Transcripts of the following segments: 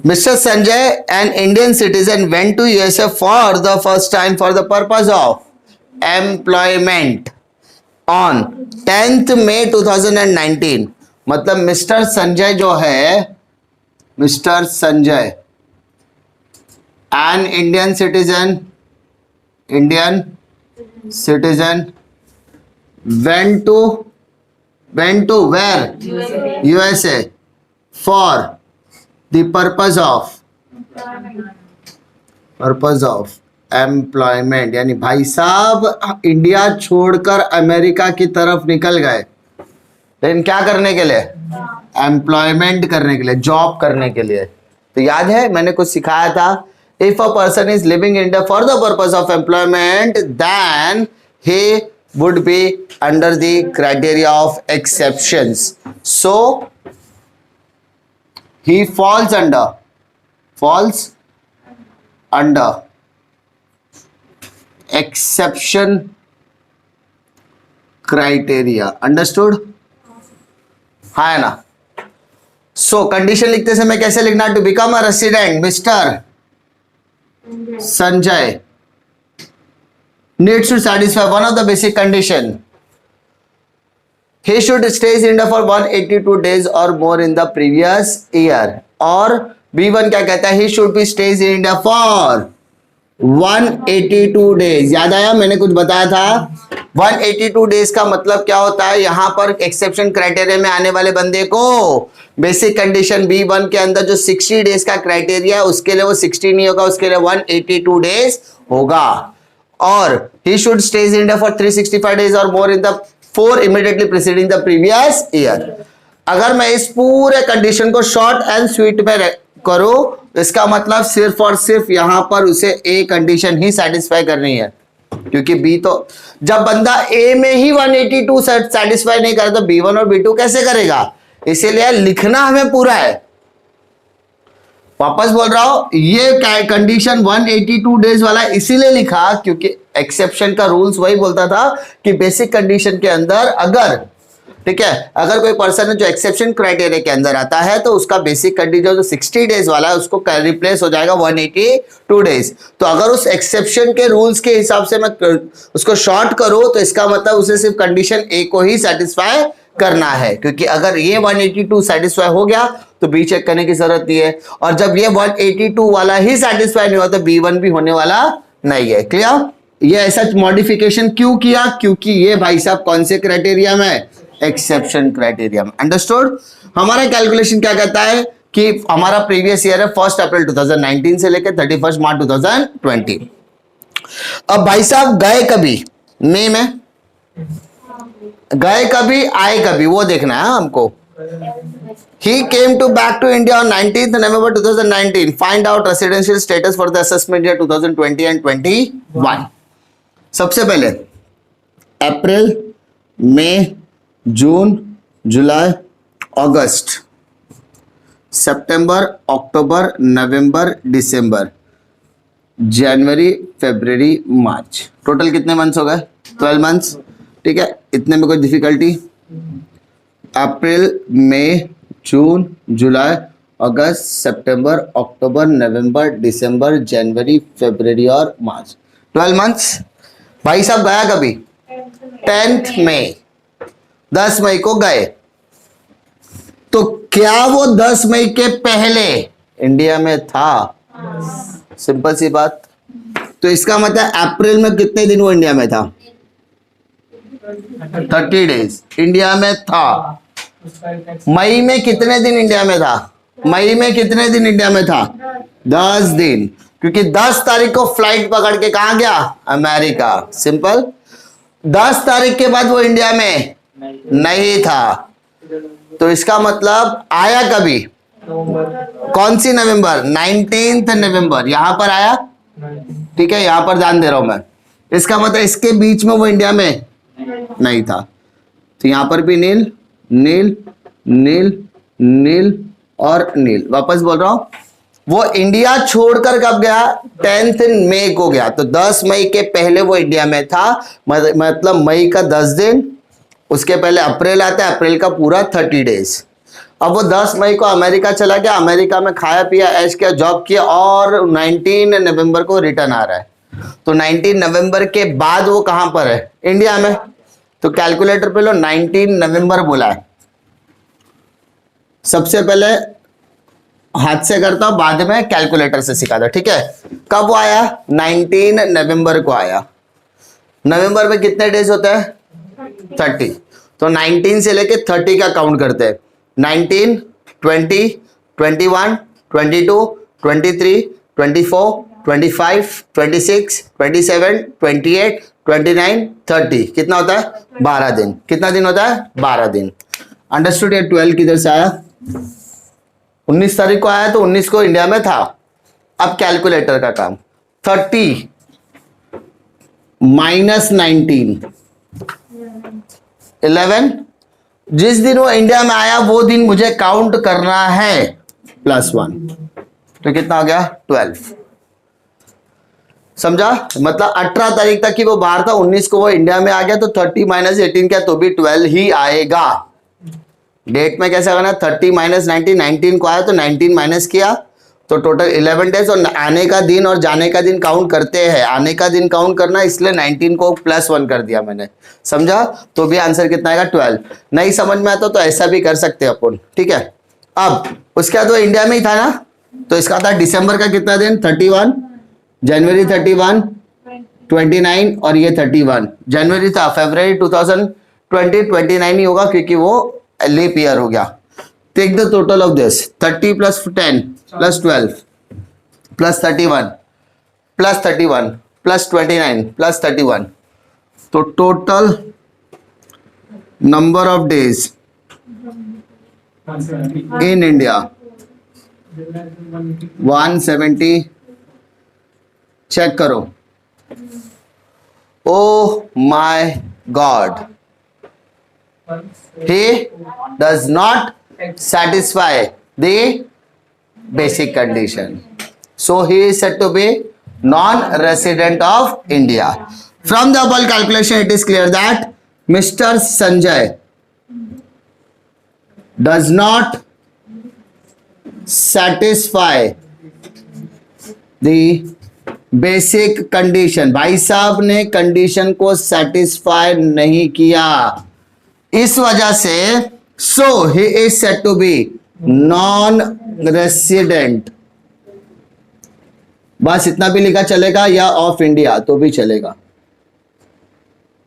Mr. Sanjay, an Indian citizen, went to USA for the first time for the purpose of employment on 10th May 2019. मतलब mister Sanjay जो है, mister Sanjay, an Indian citizen went to where? USA for the purpose of employment, यानी भाई साहब India छोड़कर America की तरफ निकल गए, लेकिन क्या करने के लिए? एम्प्लॉयमेंट करने के लिए, जॉब करने के लिए। तो याद है मैंने कुछ सिखाया था, if a person is living in India for the purpose of employment then he would be under the criteria of exceptions, so he falls under exception criteria, understood? हाँ है ना? सो कंडीशन लिखते समय कैसे लिखना? To become a resident mister Sanjay needs to satisfy one of the basic condition. He should stay in India for 182 days or more in the previous year. और B1 क्या कहता है? He should be stays in India for 182 days. याद आया मैंने कुछ बताया था? 182 डेज का मतलब क्या होता है? यहां पर एक्सेप्शन क्राइटेरिया में आने वाले बंदे को बेसिक कंडीशन B1 के अंदर जो 60 डेज का क्राइटेरिया है उसके लिए वो 60 नहीं होगा, उसके लिए 182 डेज होगा। और he should stays in India for 365 days or more in the 4 immediately preceding the previous year. अगर मैं इस पूरे कंडीशन को शॉर्ट एंड स्वीट में करूं, इसका मतलब सिर्फ और सिर्फ यहां पर उसे ए कंडीशन ही सेटिस्फाई करनी है, क्योंकि बी तो जब बंदा ए में ही 182 सेटिस्फाई नहीं करे तो B1 और B2 कैसे करेगा? इसीलिए लिखना हमें पूरा है। वापस बोल रहा हूं, ये कंडीशन 182 डेज वाला इसीलिए लिखा क्योंकि एक्सेप्शन का रूल्स वही बोलता था कि बेसिक कंडीशन के अंदर अगर, ठीक है, अगर कोई पर्सन है जो एक्सेप्शन क्राइटेरिया के अंदर आता है तो उसका बेसिक कंडीशन जो 60 डेज वाला है उसको रिप्लेस हो जाएगा 182 डेज। तो अगर उस एक्सेप्शन के रूल्स के हिसाब से मैं उसको शॉर्ट करूं तो इसका मतलब उसे सिर्फ कंडीशन ए को ही सेटिस्फाई करना है, क्योंकि अगर ये 182 सेटिस्फाई हो गया तो बी चेक करने की जरूरत नहीं है, और जब ये 182 वाला ही सेटिस्फाई नहीं हुआ तो B1 भी होने वाला नहीं है। क्लियर? ये ऐसा मॉडिफिकेशन क्यों किया? क्योंकि ये भाई साहब कौन से क्राइटेरिया में? एक्सेप्शन क्राइटेरिया में। अंडरस्टूड? हमारा कैलकुलेशन क्या कहता है कि हमारा प्रीवियस ईयर है 1 अप्रैल 2019 से लेकर 31 मार्च 2020। अब भाई साहब गए कभी? मई में गए कभी, आए कभी, वो देखना है हमको। He came to back to India on 19th November 2019. Find out residential status for the assessment year 2020 and 21. सबसे पहले अप्रैल, मई, जून, जुलाई, अगस्त, सितंबर, अक्टूबर, नवंबर, दिसंबर, जनवरी, फरवरी, मार्च, टोटल कितने मंथ्स हो गए? 12 मंथ्स। ठीक है, इतने में कोई डिफिकल्टी? अप्रैल, मई, जून, जुलाई, अगस्त, सितंबर, अक्टूबर, नवंबर, दिसंबर, जनवरी, फरवरी और मार्च, 12 मंथ्स। भाई साहब गया कभी? 10th मई, 10 मई को गए। तो क्या वो 10 मई के पहले इंडिया में था? सिंपल सी बात। तो इसका मतलब अप्रैल में कितने दिन वो इंडिया में था? 30 डेज इंडिया में था। मई में कितने दिन इंडिया में था? मई में कितने दिन इंडिया में था? 10 दिन, क्योंकि 10 तारीख को फ्लाइट पकड़ के कहां गया? अमेरिका। सिंपल। 10 तारीख के बाद वो इंडिया में नहीं था, तो इसका मतलब आया कभी? कौन सी नवंबर? 19th नवंबर, यहां पर आया। ठीक है, यहां पर ध्यान दे रहा हूं मैं। इसका मतलब इसके बीच में वो इंडिया में नहीं था, तो यहां पर भी नील, नील, नील, नील और नील। वापस बोल रहा हूं, वो इंडिया छोड़कर कब गया? 10th मई को गया। तो 10 मई के पहले वो इंडिया में था, मतलब मई का 10 दिन, उसके पहले अप्रैल आता है, अप्रैल का पूरा 30 डेज। अब वो 10 मई को अमेरिका चला गया, अमेरिका में खाया पिया ऐश किया, जॉब किया और 19 नवंबर को रिटर्न आ रहा है। तो 19 नवंबर के बाद वो कहां पर है? इंडिया में। तो कैलकुलेटर पे लो, 19 नवंबर बोला है। सबसे पहले हाथ से करता हूं, बाद में कैलकुलेटर से सिखा दो, ठीक है। कब वो आया? 19 नवंबर को आया। नवंबर में कितने डेज होते हैं? 30। तो 19 से लेके 30 का काउंट करते हैं। 19, 20, 21, 22, 23, 24, 25, 26, 27, 28, 29, 30। कितना होता है? 12 दिन। कितना दिन होता है? 12 दिन। अंडरस्टूड? ये 12 किधर से आया? 19 तारीख को आया, तो 19 को इंडिया में था। अब कैलकुलेटर का काम। 30 माइनस 19, 11। जिस दिन वो इंडिया में आया वो दिन मुझे काउंट करना है, +1। तो कितना हो गया? 12। समझा? मतलब 18 तारीख तक की वो बाहर था, 19 को वो इंडिया में आ गया, तो 30 माइनस 18 क्या, तो भी 12 ही आएगा। डेट में कैसे करना? 30 माइनस 19, 19 को आया तो 19 माइनस किया, तो टोटल 11 डेज। और आने का दिन और जाने का दिन काउंट करते हैं, आने का दिन काउंट करना, इसलिए 19 को +1 कर दिया मैंने। समझा? तो भी आंसर कितना आएगा? 12। नहीं समझ में आता तो ऐसा भी कर सकते हैं अपन, ठीक है। अब उसके बाद वो इंडिया में ही था ना, तो इसका था दिसंबर का कितना दिन? 31, जनवरी 31, 29 और ये 31। जनवरी था, फरवरी 2020 29 ही होगा क्योंकि वो लीप ईयर हो गया। Take the total of this, 30 + 10 + 12 + 31 + 31 + 29 + 31। तो total number of days in India 170। Check करो। Oh my god, he does not satisfy the basic condition, so he is said to be non-resident of India. From the above calculation it is clear that Mr. Sanjay does not satisfy the basic condition. भाई साहब ने condition को satisfy नहीं किया, इस वजह से so he is said to be non resident. बस इतना भी लिखा चलेगा, या ऑफ इंडिया तो भी चलेगा।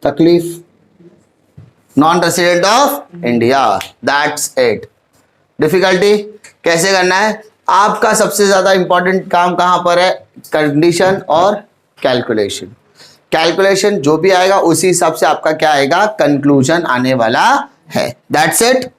तकलीफ? Non resident of India, that's it. Difficulty कैसे करना है? आपका सबसे ज्यादा इंपॉर्टेंट काम कहां पर है? कंडीशन और कैलकुलेशन। कैलकुलेशन जो भी आएगा उसी हिसाब से आपका क्या आएगा? कंक्लूजन आने वाला है। That's it.